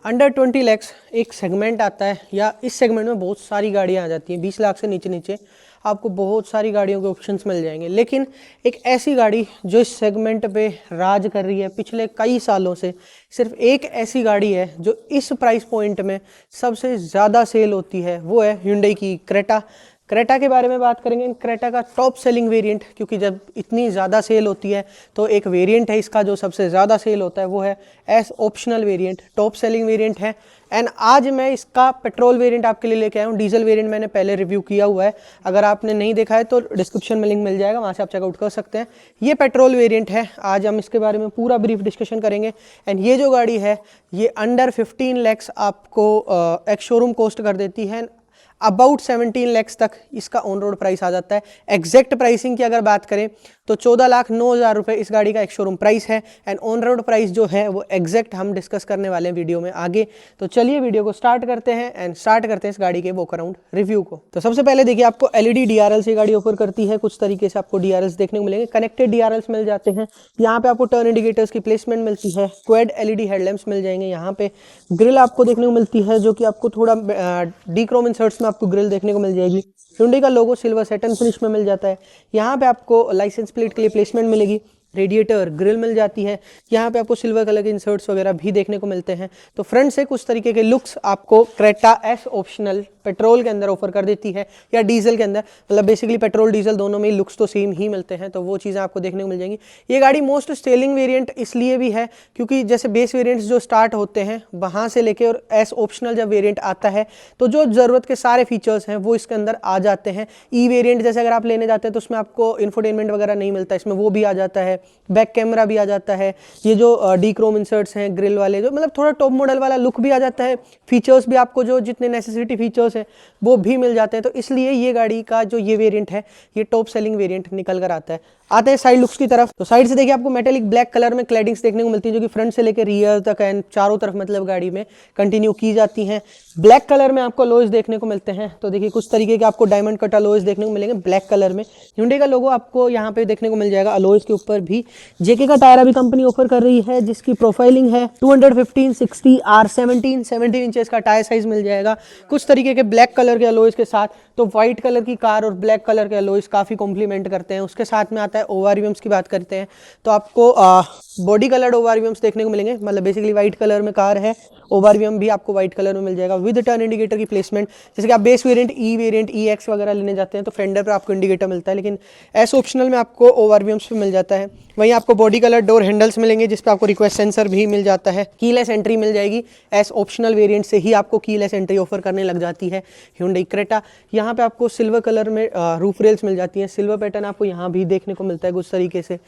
Under 20 lakhs एक segment आता है, या इस सेगमेंट में बहुत सारी गाड़ियाँ आ जाती हैं। 20 लाख से नीचे नीचे आपको बहुत सारी गाड़ियों के ऑप्शंस मिल जाएंगे, लेकिन एक ऐसी गाड़ी जो इस सेगमेंट पे राज कर रही है पिछले कई सालों से, सिर्फ एक ऐसी गाड़ी है जो इस प्राइस पॉइंट में सबसे ज़्यादा सेल होती है, वो है Hyundai की क्रेटा। क्रेटा के बारे में बात करेंगे। क्रेटा का टॉप सेलिंग वेरिएंट, क्योंकि जब इतनी ज़्यादा सेल होती है तो एक वेरिएंट है इसका जो सबसे ज़्यादा सेल होता है, वो है S optional variant, top selling variant है। एंड आज मैं इसका पेट्रोल वेरिएंट आपके लिए लेके आया हूँ। डीजल वेरिएंट मैंने पहले रिव्यू किया हुआ है, अगर आपने नहीं देखा है तो डिस्क्रिप्शन में लिंक मिल जाएगा, वहाँ से आप चेकआउट कर सकते हैं। ये पेट्रोल वेरिएंट है। आज हम इसके बारे में पूरा ब्रीफ डिस्कशन करेंगे। एंड ये जो गाड़ी है ये अंडर 15 लैक्स आपको एक शोरूम कॉस्ट कर देती है। अबाउट 17 लैक्स तक इसका ऑन रोड प्राइस आ जाता है। एग्जैक्ट प्राइसिंग की अगर बात करें तो 14,09,000 रुपये इस गाड़ी का एक शोरूम प्राइस है। एंड ऑन रोड प्राइस जो है वो एग्जैक्ट हम डिस्कस करने वाले हैं वीडियो में आगे। तो चलिए वीडियो को स्टार्ट करते हैं एंड स्टार्ट करते हैं इस गाड़ी के वॉक अराउंड रिव्यू को। तो सबसे पहले देखिए, आपको एलईडी डीआरएल से गाड़ी ऑफर करती है। कुछ तरीके से आपको डीआरएल्स देखने को मिलेंगे, कनेक्टेड डीआरएल्स मिल जाते हैं। यहाँ पे आपको टर्न इंडिकेटर्स की प्लेसमेंट मिलती है। क्वाड एलईडी हेडलैम्प्स मिल जाएंगे। यहाँ पे ग्रिल आपको देखने को मिलती है, जो कि आपको थोड़ा डीक्रोम इंसर्ट्स में आपको ग्रिल देखने को मिल जाएगी। Hyundai का लोगो सिल्वर सैटिन फिनिश में मिल जाता है। यहाँ पे आपको लाइसेंस प्लेट के लिए प्लेसमेंट मिलेगी। रेडिएटर ग्रिल मिल जाती है। यहाँ पे आपको सिल्वर कलर के इंसर्ट्स वगैरह भी देखने को मिलते हैं। तो फ्रंट से कुछ तरीके के लुक्स आपको क्रेटा एस ऑप्शनल पेट्रोल के अंदर ऑफर कर देती है, या डीजल के अंदर, मतलब बेसिकली पेट्रोल डीजल दोनों में लुक्स तो सेम ही मिलते हैं, तो वो चीज़ें आपको देखने को मिल जाएंगी। ये गाड़ी मोस्ट सेलिंग वेरिएंट इसलिए भी है क्योंकि जैसे बेस वेरिएंट्स जो स्टार्ट होते हैं वहाँ से लेके और एस ऑप्शनल जब वेरिएंट आता है तो जो ज़रूरत के सारे फीचर्स हैं वो इसके अंदर आ जाते हैं। ई वेरिएंट जैसे अगर आप लेने जाते हैं तो उसमें आपको इंफोटेनमेंट वगैरह नहीं मिलता, इसमें वो भी आ जाता है। बैक कैमरा भी आ जाता है। ये जो डीक्रोम इंसर्ट्स हैं ग्रिल वाले, जो मतलब थोड़ा टॉप मॉडल वाला लुक भी आ जाता है। फीचर्स भी आपको जो जितने नेसेसिटी फीचर्स हैं वो भी मिल जाते हैं। तो इसलिए ये गाड़ी का जो ये वेरिएंट है ये टॉप सेलिंग वेरिएंट निकल कर आता है। आते हैं साइड लुक्स की तरफ। तो साइड से देखिए, आपको मेटेलिक ब्लैक कलर में क्लैडिंग्स देखने को मिलती है, जो कि फ्रंट से लेकर रियर तक एंड चारों तरफ मतलब गाड़ी में कंटिन्यू की जाती हैं। ब्लैक कलर में आपको अलॉयज देखने को मिलते हैं। तो देखिए, कुछ तरीके के आपको डायमंड कट अलॉयज देखने को मिलेंगे ब्लैक कलर में। Hyundai का लोगो आपको यहाँ पे देखने को मिल जाएगा अलॉयज के ऊपर भी। जेके का टायर अभी कंपनी ऑफर कर रही है, जिसकी प्रोफाइलिंग है 215/60 R17 इंचेस का टायर साइज मिल जाएगा कुछ तरीके के ब्लैक कलर के अलॉयज के साथ। तो व्हाइट कलर की कार और ब्लैक कलर के अलॉयज काफ़ी कॉम्प्लीमेंट करते हैं। उसके साथ में आता है ओवरव्यूम्स की बात करते हैं तो आपको बॉडी कलर्ड ओवरव्यूम्स देखने को मिलेंगे, मतलब बेसिकली व्हाइट कलर में कार है, ओवरव्यूम भी आपको व्हाइट कलर में मिल जाएगा विद टर्न इंडिकेटर की प्लेसमेंट। जैसे कि आप बेस वेरिएंट ई एक्स वगैरह लेने जाते हैं तो फेंडर पर आपको इंडिकेटर मिलता है, लेकिन एस ऑप्शनल में आपको ओवरव्यूम्स पे मिल जाता है। वहीं आपको बॉडी कलर डोर हैंडल्स मिलेंगे, जिस पे आपको रिक्वेस्ट सेंसर भी मिल जाता है। कीलेस एंट्री मिल जाएगी। एस ऑप्शनल वेरिएंट से ही आपको कीलेस एंट्री ऑफर करने लग जाती है Hyundai क्रेटा। यहाँ पे आपको सिल्वर कलर में रूफ रेल्स मिल जाती हैं। सिल्वर पैटर्न आपको यहाँ भी देखने को मिलता है कुछ तरीके से।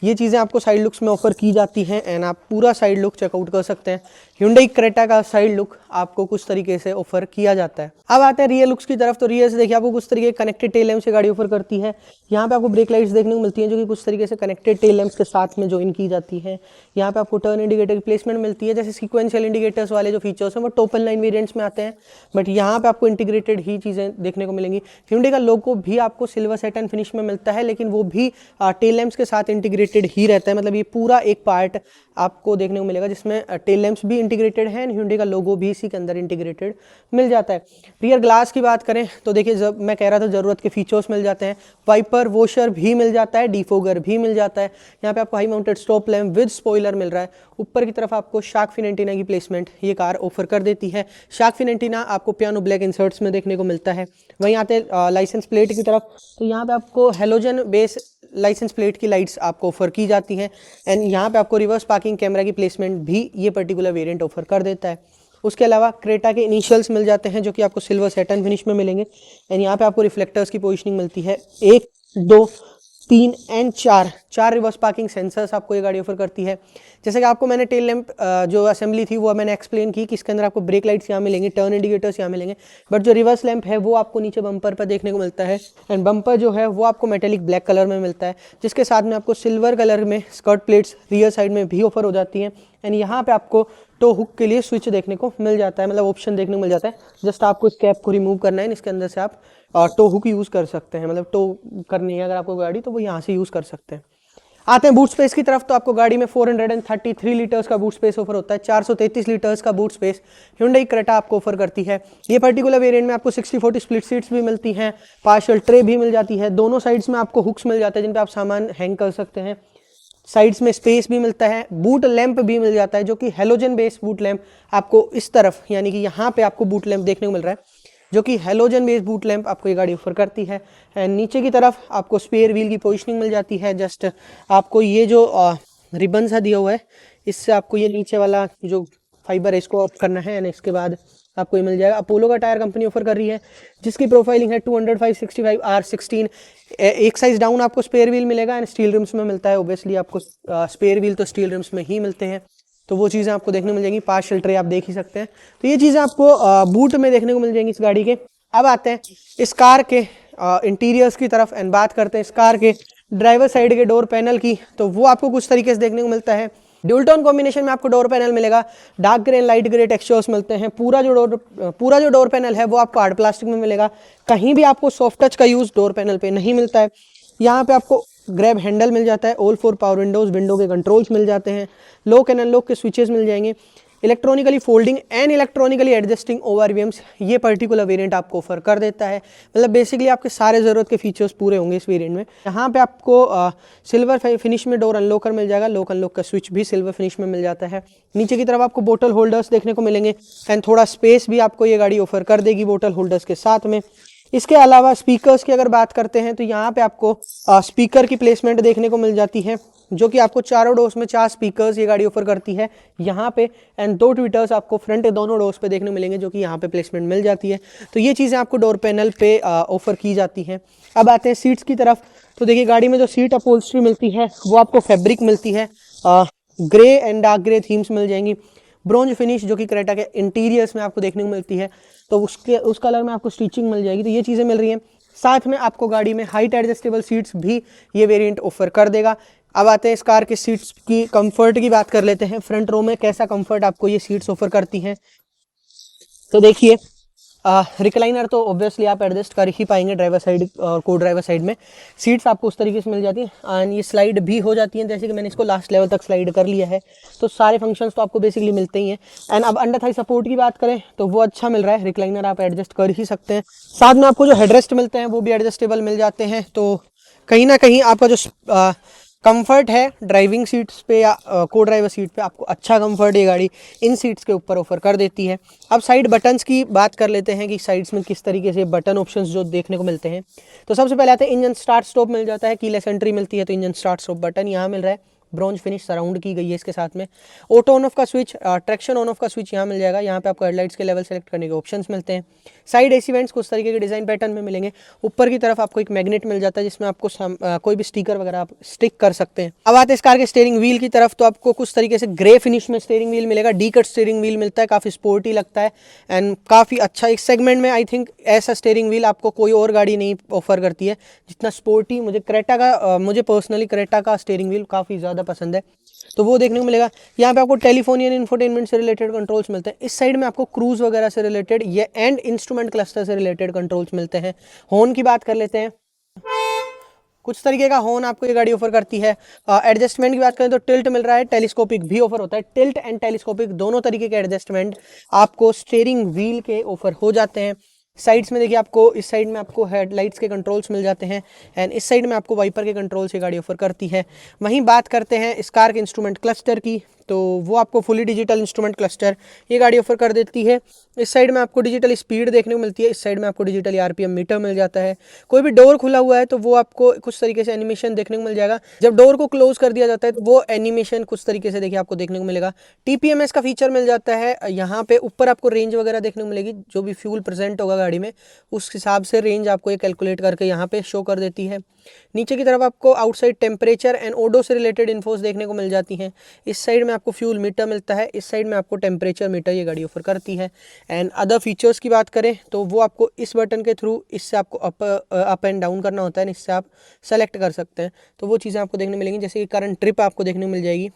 ये चीज़ें आपको साइड लुक्स में ऑफर की जाती हैं एंड आप पूरा साइड लुक चेकआउट कर सकते हैं। Hyundai क्रेटा का साइड लुक आपको कुछ तरीके से ऑफर किया जाता है। अब आते हैं रियर लुक्स की तरफ। तो रियर से देखिए, आपको कुछ तरीके कनेक्टेड टेल लैंप से गाड़ी ऑफर करती है। यहाँ पे आपको ब्रेक लाइट्स देखने को मिलती हैं, जो कि कुछ तरीके से कनेक्टेड टेल लैंप्स के साथ में ज्वाइन की जाती है। यहाँ पे आपको टर्न इंडिकेटर की प्लेसमेंट मिलती है। जैसे सीक्वेंशियल इंडिकेटर्स वाले जो फीचर्स हैं वो टॉप एंड लाइन वेरिएंट्स में आते हैं, बट यहाँ पे आपको इंटीग्रेटेड ही चीज़ें देखने को मिलेंगी। Hyundai का लोगो भी आपको सिल्वर सैटिन फिनिश में मिलता है, लेकिन वो भी टेल लैंप्स के साथ इंटीग्रेटेड ही रहता है। मतलब ये पूरा एक पार्ट आपको देखने को मिलेगा जिसमें टेल लैंप्स भी इंटीग्रेटेड है, Hyundai का लोगो भी इसी के अंदर इंटीग्रेटेड मिल जाता है। रियर ग्लास की बात करें तो देखिए, जब मैं कह रहा था ज़रूरत के फीचर्स मिल जाते हैं। वाइपर वॉशर भी मिल जाता है, डिफोगर भी मिल जाता है। यहाँ पे आपको high mounted stop lamp with spoiler मिल रहा है। ऊपर की तरफ आपको शार्क फिन एंटीना की प्लेसमेंट ये कार ऑफर कर देती है। शार्क फिन एंटीना आपको पियानो ब्लैक इंसर्ट्स में देखने को मिलता है। वहीं आते हैं लाइसेंस प्लेट की तरफ। तो यहाँ पे आपको हेलोजन बेस लाइसेंस प्लेट की लाइट्स आपको ऑफर की जाती हैं एंड यहाँ पे आपको रिवर्स पार्किंग कैमरा की प्लेसमेंट भी ये पर्टिकुलर वेरिएंट ऑफर कर देता है। उसके अलावा क्रेटा के इनिशियल्स मिल जाते हैं, जो कि आपको सिल्वर सैटिन फिनिश में मिलेंगे एंड यहाँ पे आपको रिफ्लेक्टर्स की पोजीशनिंग मिलती है। 1, 2, 3 एंड 4 रिवर्स पार्किंग सेंसर्स आपको ये गाड़ी ऑफर करती है। जैसे कि आपको मैंने टेल लैंप जो असेंबली थी वो मैंने एक्सप्लेन की कि इसके अंदर आपको ब्रेक लाइट्स यहाँ मिलेंगे, टर्न इंडिकेटर्स यहाँ मिलेंगे, बट जो रिवर्स लैंप है वो आपको नीचे बम्पर पर देखने को मिलता है एंड बम्पर जो है वो आपको मेटेलिक ब्लैक कलर में मिलता है, जिसके साथ में आपको सिल्वर कलर में स्कर्ट प्लेट्स रियर साइड में भी ऑफर हो जाती हैं एंड यहाँ पे आपको टो हुक के लिए स्विच देखने को मिल जाता है, मतलब ऑप्शन देखने को मिल जाता है। जस्ट आपको इस कैप को रिमूव करना है, इसके अंदर से आप टो हुक यूज़ कर सकते हैं, मतलब टो करनी है अगर आपको गाड़ी तो वो यहाँ से यूज़ कर सकते हैं। आते हैं बूट स्पेस की तरफ, तो आपको गाड़ी में 433 लीटर्स का बूट स्पेस ऑफर होता है। 433 लीटर्स का बूट स्पेस Hyundai क्रेटा आपको ऑफर करती है। ये पर्टिकुलर वेरिएंट में आपको 60/40 स्प्लिट सीट्स भी मिलती हैं, पार्शियल ट्रे भी मिल जाती है, दोनों साइड्स में आपको हुक्स मिल जाते हैं जिन पे आप सामान हैंग कर सकते हैं, साइड्स में स्पेस भी मिलता है, बूट लैंप भी मिल जाता है जो कि हेलोजन बेस्ड बूट लैंप आपको इस तरफ, यानी कि यहाँ पे आपको बूट लैंप देखने को मिल रहा है जो कि हेलोजन बेस्ड बूट लैंप आपको ये गाड़ी ऑफर करती है। एंड नीचे की तरफ आपको स्पेयर व्हील की पोजीशनिंग मिल जाती है। जस्ट आपको ये जो रिबन सा दिया हुआ है, इससे आपको ये नीचे वाला जो फाइबर है इसको ऑफ करना है, एंड इसके बाद आपको ये मिल जाएगा। अपोलो का टायर कंपनी ऑफर कर रही है जिसकी प्रोफाइलिंग है 200/565 R16। एक साइज डाउन आपको स्पेयर व्हील मिलेगा एंड स्टील रिम्स में मिलता है। ओब्वियसली आपको स्पेयर व्हील तो स्टील रिम्स में ही मिलते हैं, तो वो चीज़ें आपको देखने को मिल जाएंगी। पार्शियल ट्रे आप देख ही सकते हैं, तो ये चीज़ें आपको बूट में देखने को मिल जाएंगी इस गाड़ी के। अब आते हैं इस कार के इंटीरियर्स की तरफ एंड बात करते हैं इस कार के ड्राइवर साइड के डोर पैनल की, तो वो आपको कुछ तरीके से देखने को मिलता है। ड्यूल टोन कॉम्बिनेशन में आपको डोर पैनल मिलेगा, dark grey and light grey textures मिलते हैं। पूरा जो डोर पैनल है वो आपको हार्ड प्लास्टिक में मिलेगा, कहीं भी आपको सॉफ्ट टच का यूज डोर पैनल पे नहीं मिलता है। यहाँ पे आपको ग्रैब हैंडल मिल जाता है, ऑल 4 पावर विंडोज, विंडो के कंट्रोल्स मिल जाते हैं, लॉक एंड अनलॉक के स्विचेस मिल जाएंगे, electronically folding and electronically adjusting ORVMs ये पर्टिकुलर वेरिएंट आपको ऑफर कर देता है। मतलब बेसिकली आपके सारे ज़रूरत के फीचर्स पूरे होंगे इस वेरिएंट में। यहाँ पे आपको सिल्वर फिनिश में डोर अनलॉकर मिल जाएगा, लॉक अनलॉक का स्विच भी सिल्वर फिनिश में मिल जाता है। नीचे की तरफ आपको बोतल होल्डर्स देखने को मिलेंगे एंड थोड़ा स्पेस भी आपको ये गाड़ी ऑफर कर देगी बोतल होल्डर्स के साथ में। इसके अलावा स्पीकर्स की अगर बात करते हैं तो यहाँ पे आपको स्पीकर की प्लेसमेंट देखने को मिल जाती है जो कि आपको चारों डोर्स में 4 स्पीकर्स ये गाड़ी ऑफर करती है यहाँ पे, एंड 2 ट्विटर्स आपको फ्रंट दोनों डोर्स पे देखने को मिलेंगे जो कि यहाँ पे प्लेसमेंट मिल जाती है। तो ये चीज़ें आपको डोर पैनल पे ऑफर की जाती हैं। अब आते हैं सीट्स की तरफ, तो देखिए गाड़ी में जो सीट अपहोल्स्ट्री मिलती है वो आपको फैब्रिक मिलती है, grey and dark grey themes मिल जाएंगी। ब्रॉन्ज फिनिश जो कि क्रेटा के इंटीरियर्स में आपको देखने को मिलती है, तो उस कलर में आपको स्टिचिंग मिल जाएगी, तो ये चीज़ें मिल रही हैं। साथ में आपको गाड़ी में हाइट एडजस्टेबल सीट्स भी ये वेरिएंट ऑफर कर देगा। अब आते हैं इस कार के सीट्स की कंफर्ट की बात कर लेते हैं। फ्रंट रो में कैसा कंफर्ट आपको ये सीट्स ऑफर करती हैं, तो देखिए रिक्लाइनर तो ऑब्वियसली आप एडजस्ट कर ही पाएंगे ड्राइवर साइड और को ड्राइवर साइड में। सीट्स आपको उस तरीके से मिल जाती हैं एंड ये स्लाइड भी हो जाती हैं, जैसे कि मैंने इसको लास्ट लेवल तक स्लाइड कर लिया है, तो सारे फंक्शंस तो आपको बेसिकली मिलते ही हैं। एंड अब अंडर थाई सपोर्ट की बात करें तो वो अच्छा मिल रहा है, रिक्लाइनर आप एडजस्ट कर ही सकते हैं। साथ में आपको जो हेडरेस्ट मिलते हैं वो भी एडजस्टेबल मिल जाते हैं, तो कहीं ना कहीं आपका जो कंफर्ट है ड्राइविंग सीट्स पे या को ड्राइवर सीट पे आपको अच्छा कंफर्ट ये गाड़ी इन सीट्स के ऊपर ऑफर कर देती है। अब साइड बटन्स की बात कर लेते हैं कि साइड्स में किस तरीके से बटन ऑप्शंस जो देखने को मिलते हैं। तो सबसे पहले आते हैं इंजन स्टार्ट स्टॉप मिल जाता है, कीलेस एंट्री मिलती है, तो इंजन स्टार्ट स्टॉप बटन यहाँ मिल रहा है, ब्रॉन्ज फिनिश सराउंड की गई है इसके साथ में। ऑटो ऑन ऑफ का स्विच, ट्रैक्शन ऑन ऑफ का स्विच यहाँ मिल जाएगा। यहाँ पे आपको हेडलाइट्स के लेवल सेलेक्ट करने के ऑप्शंस मिलते हैं। साइड एसी वेंट्स कुछ तरीके के डिजाइन पैटर्न में मिलेंगे। ऊपर की तरफ आपको एक मैग्नेट मिल जाता है जिसमें आपको कोई भी स्टिकर वगैरह आप स्टिक कर सकते हैं। अब आते हैं इस कार के स्टीयरिंग व्हील की तरफ, तो आपको कुछ तरीके से ग्रे फिनिश में स्टीयरिंग व्हील मिलेगा, डी कट स्टीयरिंग व्हील मिलता है, काफी स्पोर्टी लगता है एंड काफी अच्छा। इस सेगमेंट में आई थिंक ऐसा स्टीयरिंग व्हील आपको कोई और गाड़ी नहीं ऑफर करती है जितना स्पोर्टी। मुझे पर्सनली क्रेटा का स्टीयरिंग व्हील काफी ज्यादा पसंद है, तो वो देखने को मिलेगा। यहाँ पे आपको टेलीफोन एंड इंफोटेनमेंट से रिलेटेड कंट्रोल्स मिलते हैं। इस साइड में आपको क्रूज वगैरह से रिलेटेड ये एंड इंस्ट्रूमेंट क्लस्टर से रिलेटेड कंट्रोल्स मिलते हैं। हॉर्न की बात कर लेते हैं, कुछ तरीके का हॉर्न आपको ये गाड़ी ऑफर करती है। एडजस्टमेंट की बात करें तो टिल्ट मिल रहा है, टेलीस्कोपिक भी ऑफर होता है। टिल्ट एंड टेलीस्कोपिक दोनों तरीके के एडजस्टमेंट आपको स्टीयरिंग व्हील के ऑफर हो जाते हैं। साइड्स में देखिए आपको इस साइड में आपको हेडलाइट्स के कंट्रोल्स मिल जाते हैं एंड इस साइड में आपको वाइपर के कंट्रोल्स ये गाड़ी ऑफर करती है। वहीं बात करते हैं इस कार के इंस्ट्रूमेंट क्लस्टर की, तो वो आपको फुली डिजिटल इंस्ट्रूमेंट क्लस्टर ये गाड़ी ऑफर कर देती है। इस साइड में आपको डिजिटल स्पीड देखने को मिलती है, इस साइड में आपको डिजिटल आरपीएम मीटर मिल जाता है। कोई भी डोर खुला हुआ है तो वो आपको कुछ तरीके से एनिमेशन देखने को मिल जाएगा। जब डोर को क्लोज कर दिया जाता है तो वो एनिमेशन कुछ तरीके से देखिए आपको देखने को मिलेगा। टीपीएमएस का फीचर मिल जाता है, यहाँ पे ऊपर आपको रेंज वगैरह देखने को मिलेगी, जो भी फ्यूल प्रेजेंट होगा गाड़ी में उस हिसाब से रेंज आपको ये कैलकुलेट करके यहाँ पे शो कर देती है। नीचे की तरफ आपको आउटसाइड टेम्परेचर एंड ओडो से रिलेटेड इन्फोस देखने को मिल जाती हैं। इस साइड में आपको फ्यूल मीटर मिलता है, इस साइड में आपको टेम्परेचर मीटर ये गाड़ी ऑफर करती है। एंड अदर फीचर्स की बात करें तो वो आपको इस बटन के थ्रू, इससे आपको अप एंड डाउन करना होता है, इससे आप सेलेक्ट कर सकते हैं, तो वो चीज़ें आपको देखने मिलेंगी। जैसे कि करंट ट्रिप आपको देखने को मिल जाएगी,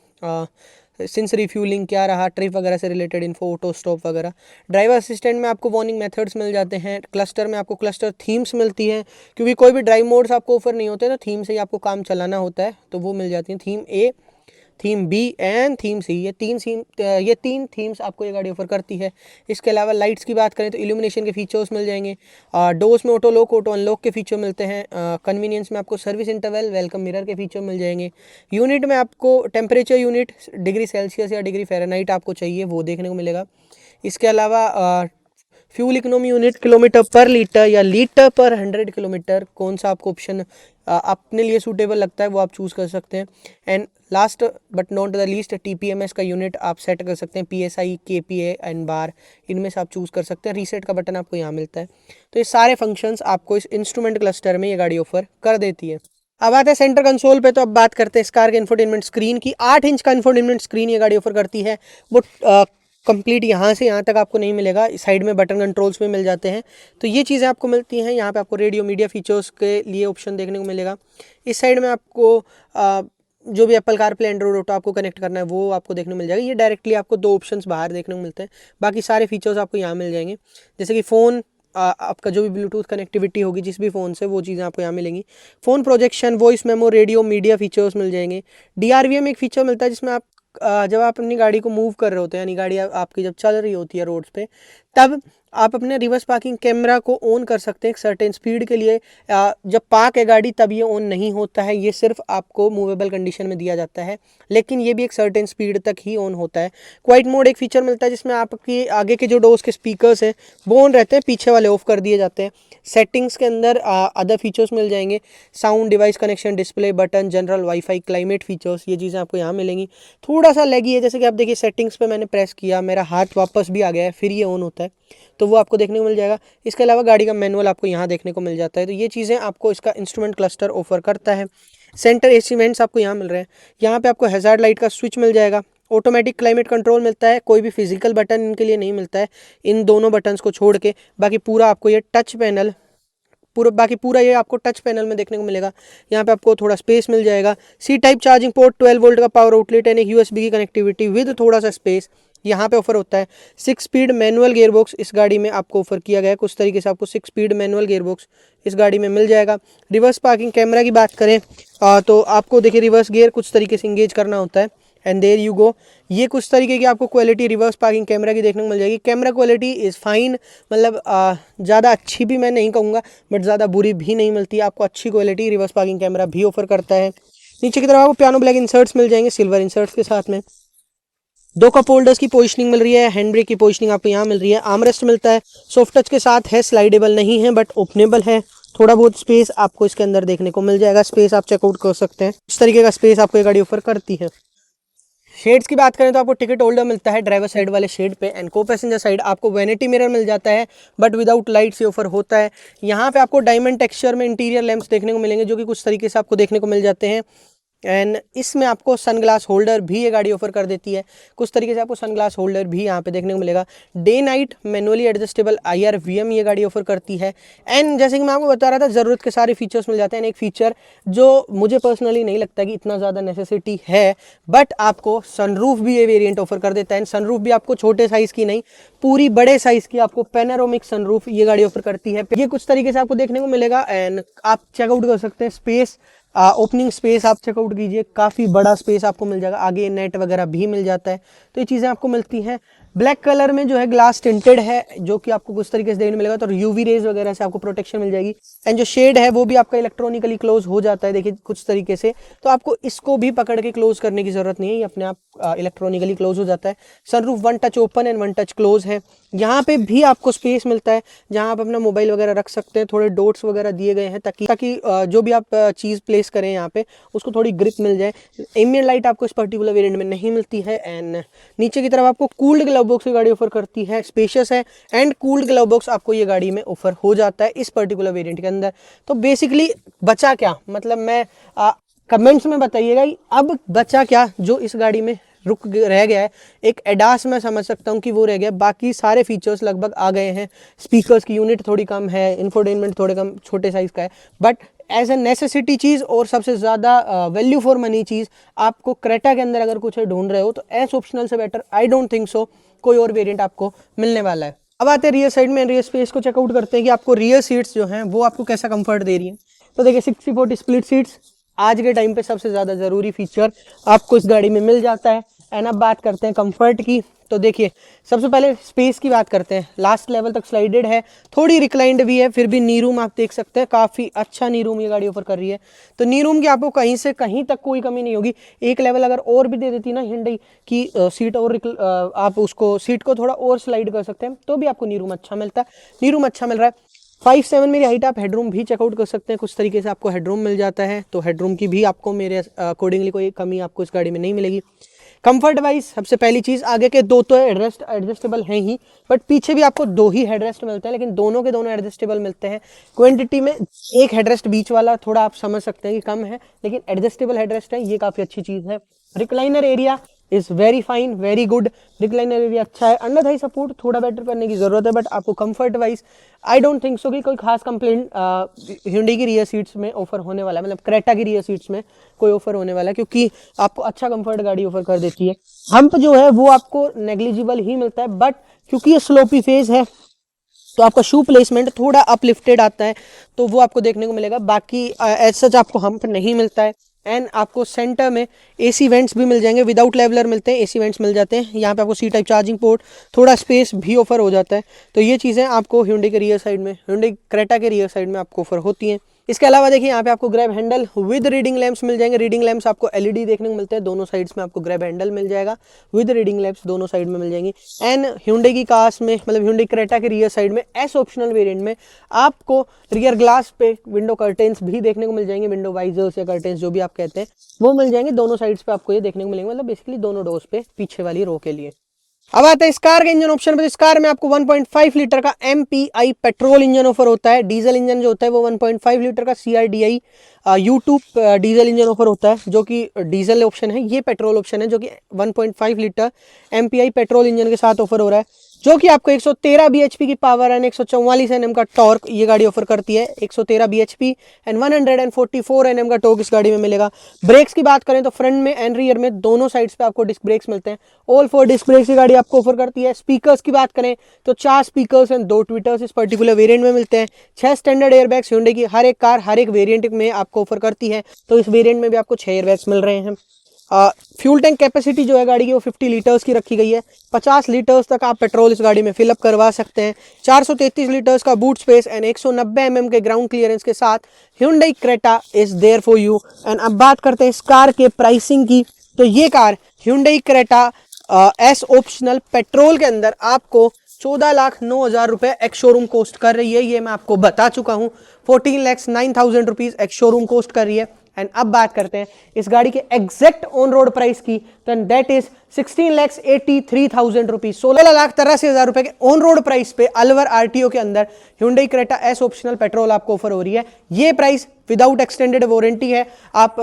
सिंस रिफ्यूलिंग क्या रहा, ट्रिप वगैरह से रिलेटेड इन्फो, ऑटो स्टॉप वगैरह। ड्राइवर असिस्टेंट में आपको वार्निंग मेथड्स मिल जाते हैं। क्लस्टर में आपको क्लस्टर थीम्स मिलती हैं, क्योंकि कोई भी ड्राइव मोड्स आपको ऑफर नहीं होते, तो थीम से ही आपको काम चलाना होता है, तो वो मिल जाती हैं। Theme A, theme B and theme C, ये तीन थीम्स आपको ये गाड़ी ऑफर करती है। इसके अलावा लाइट्स की बात करें तो इल्यूमिनेशन के फीचर्स मिल जाएंगे। डोर्स में ऑटो लॉक, ऑटो अनलॉक के फीचर मिलते हैं। कन्वीनियंस में आपको सर्विस इंटरवल, वेलकम मिरर के फीचर मिल जाएंगे। यूनिट में आपको टेम्परेचर यूनिट डिग्री सेल्सियस या डिग्री फ़ारेनहाइट आपको चाहिए, वो देखने को मिलेगा। इसके अलावा फ्यूल इकोनॉमी यूनिट, किलोमीटर पर लीटर या लीटर पर 100 किलोमीटर, कौन सा आपको ऑप्शन अपने लिए सूटेबल लगता है वो आप चूज़ कर सकते हैं। And last but not the least, TPMS का यूनिट आप सेट कर सकते हैं, पीएसआई, केपीए एंड बार, इनमें से आप चूज़ कर सकते हैं। रीसेट का बटन आपको यहाँ मिलता है। तो ये सारे फंक्शंस आपको इस इंस्ट्रूमेंट क्लस्टर में ये गाड़ी ऑफर कर देती है। अब आते हैं सेंटर कंसोल पे, तो अब बात करते हैं इस कार के इंफोटेनमेंट स्क्रीन की। 8 इंच का इंफोटेनमेंट स्क्रीन ये गाड़ी ऑफर करती है। वो कंप्लीट यहाँ से यहाँ तक आपको नहीं मिलेगा, साइड में बटन कंट्रोल्स में मिल जाते हैं, तो ये चीज़ें आपको मिलती हैं। यहाँ पे आपको रेडियो मीडिया फीचर्स के लिए ऑप्शन देखने को मिलेगा। इस साइड में आपको जो भी एप्पल कारप्ले, एंड्रॉइड ऑटो आपको कनेक्ट करना है वो आपको देखने को मिल जाएगा। ये डायरेक्टली आपको 2 ऑप्शंस बाहर देखने को मिलते हैं, बाकी सारे फीचर्स आपको यहाँ मिल जाएंगे। जैसे कि फ़ोन, आपका जो भी ब्लूटूथ कनेक्टिविटी होगी जिस भी फ़ोन से, वो चीज़ें आपको यहाँ मिलेंगी। Phone projection, voice memo, radio media features मिल जाएंगे। DRVM एक फीचर मिलता है जिसमें आप जब आप अपनी गाड़ी को मूव कर रहे होते हैं, यानी गाड़ी आपकी जब चल रही होती है रोड्स पे, तब आप अपने रिवर्स पार्किंग कैमरा को ऑन कर सकते हैं एक सर्टेन स्पीड के लिए। जब पार्क है गाड़ी तब ये ऑन नहीं होता है, ये सिर्फ आपको मूवेबल कंडीशन में दिया जाता है, लेकिन ये भी एक सर्टेन स्पीड तक ही ऑन होता है। क्वाइट मोड एक फीचर मिलता है जिसमें आपके आगे के जो डोर्स के स्पीकर्स हैं वो ऑन रहते हैं, पीछे वाले ऑफ कर दिए जाते हैं। सेटिंग्स के अंदर अदर फीचर्स मिल जाएंगे, sound, device connection, display button, general, wifi, climate features, ये चीज़ें आपको यहाँ मिलेंगी। थोड़ा सा लैगी है, जैसे कि आप देखिए सेटिंग्स पे मैंने प्रेस किया, मेरा हाथ वापस भी आ गया है, फिर ये ऑन होता है, तो वो आपको देखने को मिल जाएगा। इसके अलावा गाड़ी का मैनुअल आपको यहाँ देखने को मिल जाता है। तो ये चीज़ें आपको इसका इंस्ट्रूमेंट क्लस्टर ऑफर करता है। सेंटर एसी वेंट्स आपको यहाँ मिल रहे हैं। यहाँ पे आपको हैजार्ड लाइट का स्विच मिल जाएगा। ऑटोमेटिक क्लाइमेट कंट्रोल मिलता है, कोई भी फिजिकल बटन इनके लिए नहीं मिलता है, इन दोनों बटन्स को छोड़ के। बाकी पूरा आपको ये टच पैनल, पूरा ये आपको टच पैनल में देखने को मिलेगा। यहाँ पे आपको थोड़ा स्पेस मिल जाएगा। C type charging port, 12 volt का पावर आउटलेट एंड एक USB की कनेक्टिविटी विद थोड़ा सा स्पेस यहाँ पे ऑफर होता है। 6 स्पीड मैनुअल गियरबॉक्स इस गाड़ी में आपको ऑफर किया गया है। कुछ तरीके से आपको 6 स्पीड मैनुअल गियरबॉक्स इस गाड़ी में मिल जाएगा। रिवर्स पार्किंग कैमरा की बात करें तो आपको देखिए रिवर्स गियर कुछ तरीके से इंगेज करना होता है, एंड देयर यू गो। ये कुछ तरीके की आपको क्वालिटी रिवर्स पार्किंग कैमरा की देखने को मिल जाएगी। कैमरा क्वालिटी इज़ फाइन, मतलब ज़्यादा अच्छी भी मैं नहीं कहूँगा, बट ज़्यादा बुरी भी नहीं मिलती, आपको अच्छी क्वालिटी रिवर्स पार्किंग कैमरा भी ऑफर करता है। नीचे की तरफ आपको पियानो ब्लैक इंसर्ट्स मिल जाएंगे, सिल्वर इंसर्ट्स के साथ में। 2 कप होल्डर्स की पोजिशनिंग मिल रही है, हैंड ब्रेक की पोजिशनिंग आपको यहाँ मिल रही है। आर्मरेस्ट मिलता है, सॉफ्ट टच के साथ है, स्लाइडेबल नहीं है बट ओपनेबल है। थोड़ा बहुत स्पेस आपको इसके अंदर देखने को मिल जाएगा, स्पेस आप चेकआउट कर सकते हैं, इस तरीके का स्पेस आपको ये गाड़ी ऑफर करती है। शेड्स की बात करें तो आपको टिकट होल्डर मिलता है ड्राइवर साइड वाले शेड पे, एंड को पैसेंजर साइड आपको वैनिटी मिरर मिल जाता है, बट विदाउट लाइट्स ये ऑफर होता है। यहाँ पे आपको डायमंड टेक्सचर में इंटीरियर लैंप्स देखने को मिलेंगे, जो कि कुछ तरीके से आपको देखने को मिल जाते हैं। एंड इसमें आपको सनग्लास होल्डर भी ये गाड़ी ऑफर कर देती है, कुछ तरीके से आपको सनग्लास होल्डर भी यहाँ पे देखने को मिलेगा। Day night manually adjustable IRVM ये गाड़ी ऑफर करती है। एंड जैसे कि मैं आपको बता रहा था, ज़रूरत के सारे फीचर्स मिल जाते हैं। एक फीचर जो मुझे पर्सनली नहीं लगता कि इतना ज़्यादा नेसेसिटी है, बट आपको सनरूफ भी ये वेरिएंट ऑफर कर देता है। सनरूफ भी आपको छोटे साइज़ की नहीं, पूरी बड़े साइज़ की आपको पैनोरामिक सनरूफ ये गाड़ी ऑफर करती है। ये कुछ तरीके से आपको देखने को मिलेगा, एंड आप चेकआउट कर सकते हैं। स्पेस, ओपनिंग स्पेस आप चेकआउट कीजिए, काफ़ी बड़ा स्पेस आपको मिल जाएगा, आगे नेट वगैरह भी मिल जाता है, तो ये चीज़ें आपको मिलती हैं। ब्लैक कलर में जो है ग्लास टिंटेड है, जो कि आपको कुछ तरीके से देखने मिलेगा, तो यूवी रेज वगैरह से आपको प्रोटेक्शन मिल जाएगी। एंड जो शेड है वो भी आपका इलेक्ट्रॉनिकली क्लोज हो जाता है, देखिए कुछ तरीके से, तो आपको इसको भी पकड़ के क्लोज करने की जरूरत नहीं है, ये अपने आप इलेक्ट्रॉनिकली क्लोज हो जाता है। Sunroof 1 touch open and 1 touch close है। यहाँ पे भी आपको स्पेस मिलता है जहाँ आप अपना मोबाइल वगैरह रख सकते हैं, थोड़े डॉट्स वगैरह दिए गए हैं ताकि जो भी आप चीज़ प्लेस करें यहाँ पे उसको थोड़ी ग्रिप मिल जाए। एम्बिएंट लाइट आपको इस पर्टिकुलर वेरिएंट में नहीं मिलती है। एंड नीचे की तरफ आपको कूल्ड ग्लव बॉक्स की गाड़ी ऑफर करती है, स्पेशियस है, एंड कूल्ड ग्लव बॉक्स आपको ये गाड़ी में ऑफर हो जाता है इस पर्टिकुलर वेरिएंट के अंदर। तो बेसिकली बचा क्या, मतलब मैं कमेंट्स में बताइएगा अब बचा क्या जो इस गाड़ी में रह गया है एक एडास, मैं समझ सकता हूँ कि वो रह गया, बाकी सारे फीचर्स लगभग आ गए हैं। स्पीकर्स की यूनिट थोड़ी कम है, इंफोटेनमेंट थोड़े कम छोटे साइज़ का है, बट एज ए नेसेसिटी चीज़ और सबसे ज़्यादा वैल्यू फॉर मनी चीज़ आपको क्रेटा के अंदर अगर कुछ ढूंढ रहे हो तो एस ऑप्शनल से better I don't think so कोई और वेरिएंट आपको मिलने वाला है। अब आते हैं रियर साइड में, रियर स्पेस को चेकआउट करते हैं कि आपको रियर सीट्स जो हैं वो आपको कैसा कंफर्ट दे रही हैं। तो देखिए 60/40 स्प्लिट सीट्स आज के टाइम पे सबसे ज़्यादा ज़रूरी फीचर आपको इस गाड़ी में मिल जाता है। एंड अब बात करते हैं कंफर्ट की। तो देखिए सबसे पहले स्पेस की बात करते हैं, लास्ट लेवल तक स्लाइडेड है, थोड़ी रिक्लाइंड भी है, फिर भी नी रूम आप देख सकते हैं, काफ़ी अच्छा नी रूम ये गाड़ी ऑफर कर रही है। तो नी रूम की आपको कहीं से कहीं तक कोई कमी नहीं होगी। एक लेवल अगर और भी दे देती ना हिंडई की सीट और आप उसको सीट को थोड़ा और स्लाइड कर सकते हैं तो भी आपको नी रूम अच्छा मिलता है। नी रूम अच्छा मिल रहा है। 5'7" मेरी हाइट, आप हेडरूम भी चेकआउट कर सकते हैं, कुछ तरीके से आपको हेडरूम मिल जाता है, तो हेडरूम की भी आपको मेरे अकॉर्डिंगली कोई कमी आपको इस गाड़ी में नहीं मिलेगी। कंफर्ट वाइज सबसे पहली चीज़, आगे के दो तो एडजस्टेबल हैं ही, बट पीछे भी आपको दो ही हेडरेस्ट मिलते हैं, लेकिन दोनों के दोनों एडजस्टेबल मिलते हैं। क्वांटिटी में एक हेडरेस्ट बीच वाला थोड़ा आप समझ सकते हैं कि कम है, लेकिन एडजस्टेबल हेडरेस्ट है, ये काफ़ी अच्छी चीज़ है। Recliner area is very fine, very good, recliner area अच्छा है। अंडर थाई सपोर्ट थोड़ा बेटर करने की ज़रूरत है, बट आपको comfort wise I don't think so कि कोई खास कंप्लेंट hyundai की रियर सीट्स में ऑफर होने वाला है, मतलब क्रेटा की रियर सीट्स में कोई ऑफर होने वाला है, क्योंकि आपको अच्छा कंफर्ट गाड़ी ऑफर कर देती है। हम्प जो है वो आपको नेग्लिजिबल ही मिलता है, बट क्योंकि ये स्लोपी फेज है तो आपका शू प्लेसमेंट थोड़ा अपलिफ्टेड आता है, तो वो आपको देखने को मिलेगा। बाकी एज सच आपको हम्प नहीं मिलता है। एंड आपको सेंटर में एसी वेंट्स भी मिल जाएंगे, विदाउट लेवलर मिलते हैं, एसी वेंट्स मिल जाते हैं। यहाँ पे आपको सी टाइप चार्जिंग पोर्ट, थोड़ा स्पेस भी ऑफर हो जाता है। तो ये चीज़ें आपको hyundai के रियर साइड में, hyundai क्रेटा के रियर साइड में आपको ऑफर होती हैं। इसके अलावा देखिए यहाँ पे आपको grab handle with reading lamps मिल जाएंगे। रीडिंग लैंप्स आपको एलईडी देखने को मिलते हैं, दोनों साइड्स में आपको ग्रैब हैंडल मिल जाएगा, विद रीडिंग लैंप्स दोनों साइड में मिल जाएंगी। एंड hyundai की कार्स में, मतलब hyundai क्रेटा के रियर साइड में एस ऑप्शनल वेरिएंट में आपको रियर ग्लास पे विंडो कर्टेन्स भी देखने को मिल जाएंगे, विंडो वाइजर्स या कर्टेन्स जो भी आप कहते हैं वो मिल जाएंगे। दोनों साइड्स पे आपको ये देखने को मिलेंगे, मतलब बेसिकली दोनों डोर्स पे पीछे वाली रो के लिए। अब आता है इस कार के इंजन ऑप्शन पर। इस कार में आपको 1.5 लीटर का MPI पेट्रोल इंजन ऑफर होता है। डीजल इंजन जो होता है वो 1.5 लीटर का CRDI U2 diesel engine offer होता है, जो कि डीजल ऑप्शन है। ये पेट्रोल ऑप्शन है जो कि 1.5 लीटर MPI पेट्रोल इंजन के साथ ऑफर हो रहा है, जो कि आपको 113 bhp की पावर एंड 144 Nm का टॉर्क ये गाड़ी ऑफर करती है। 113 bhp एंड 144 Nm का टॉर्क इस गाड़ी में मिलेगा। ब्रेक्स की बात करें तो फ्रंट में एंड रियर में दोनों साइड्स पे आपको डिस्क ब्रेक्स मिलते हैं। ऑल 4 डिस्क ब्रेक्स की गाड़ी आपको ऑफर करती है। स्पीकर्स की बात करें तो 4 स्पीकर्स एंड 2 ट्विटर्स इस पर्टिकुलर वेरिएंट में मिलते हैं। 6 स्टैंडर्ड एयरबैग्स hyundai की हर एक कार हर एक वेरिएंट में आपको ऑफर करती है, तो इस वेरिएंट में भी आपको 6 एयरबैग्स मिल रहे हैं। फ्यूल टैंक कैपेसिटी जो है गाड़ी की वो 50 लीटर्स की रखी गई है। 50 लीटर्स तक आप पेट्रोल इस गाड़ी में फिलअप करवा सकते हैं। 433 लीटर्स का बूट स्पेस एंड 190 mm के ग्राउंड क्लियरेंस के साथ hyundai Creta is there for you. And अब बात करते हैं इस कार के प्राइसिंग की। तो ये car hyundai Creta S optional petrol के अंदर आपको 14,09,000 रुपए एक्स शोरूम कॉस्ट कर रही है, ये मैं आपको बता चुका हूँ। 14,09,000 रुपीज एक्स शोरूम कॉस्ट कर रही है। एंड अब बात करते हैं इस गाड़ी के एग्जैक्ट ऑन रोड प्राइस की, तो दैट इज 16,83,000 रुपीज। 16,83,000 रुपए के ऑन रोड प्राइस पे अलवर RTO के अंदर hyundai Creta S optional petrol आपको ऑफर हो रही है। ये प्राइस विदाउट एक्सटेंडेड वारंटी है। आप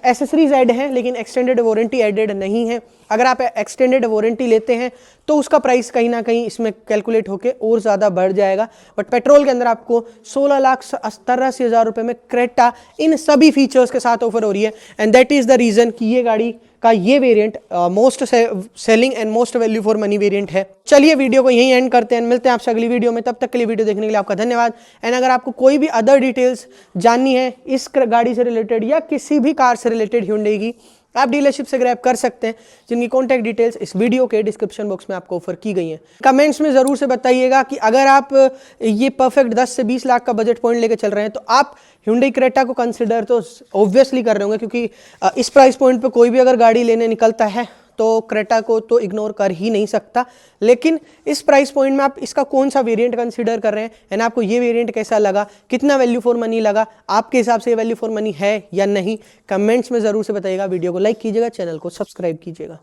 एसेसरीज ऐड हैं लेकिन एक्सटेंडेड वारंटी एडेड नहीं है। अगर आप एक्सटेंडेड वारंटी लेते हैं तो उसका प्राइस कहीं ना कहीं इसमें कैलकुलेट होकर और ज़्यादा बढ़ जाएगा, बट पेट्रोल के अंदर आपको 16,88,000 रुपए में क्रेटा इन सभी फीचर्स के साथ ऑफर हो रही है। And that is the reason कि ये गाड़ी का ये variant most selling and most value for money variant है। चलिए वीडियो को यहीं एंड करते हैं, मिलते हैं आपसे अगली वीडियो में। तब तक के लिए वीडियो देखने के लिए आपका धन्यवाद। एंड अगर आपको कोई भी अदर डिटेल्स जाननी है इस गाड़ी से रिलेटेड या किसी भी कार से रिलेटेड hyundai की, आप डीलरशिप से ग्रैब कर सकते हैं, जिनकी कॉन्टैक्ट डिटेल्स इस वीडियो के डिस्क्रिप्शन बॉक्स में आपको ऑफर की गई हैं। कमेंट्स में ज़रूर से बताइएगा कि अगर आप ये परफेक्ट 10 से 20 लाख का बजट पॉइंट लेके चल रहे हैं तो आप hyundai क्रेटा को कंसिडर तो ऑब्वियसली कर रहे होंगे, क्योंकि इस प्राइस पॉइंट पे कोई भी अगर गाड़ी लेने निकलता है तो क्रेटा को तो इग्नोर कर ही नहीं सकता। लेकिन इस प्राइस पॉइंट में आप इसका कौन सा वेरिएंट कंसीडर कर रहे हैं, एंड आपको ये वेरिएंट कैसा लगा, कितना वैल्यू फॉर मनी लगा, आपके हिसाब से ये वैल्यू फॉर मनी है या नहीं, कमेंट्स में ज़रूर से बताइएगा। वीडियो को लाइक कीजिएगा, चैनल को सब्सक्राइब कीजिएगा।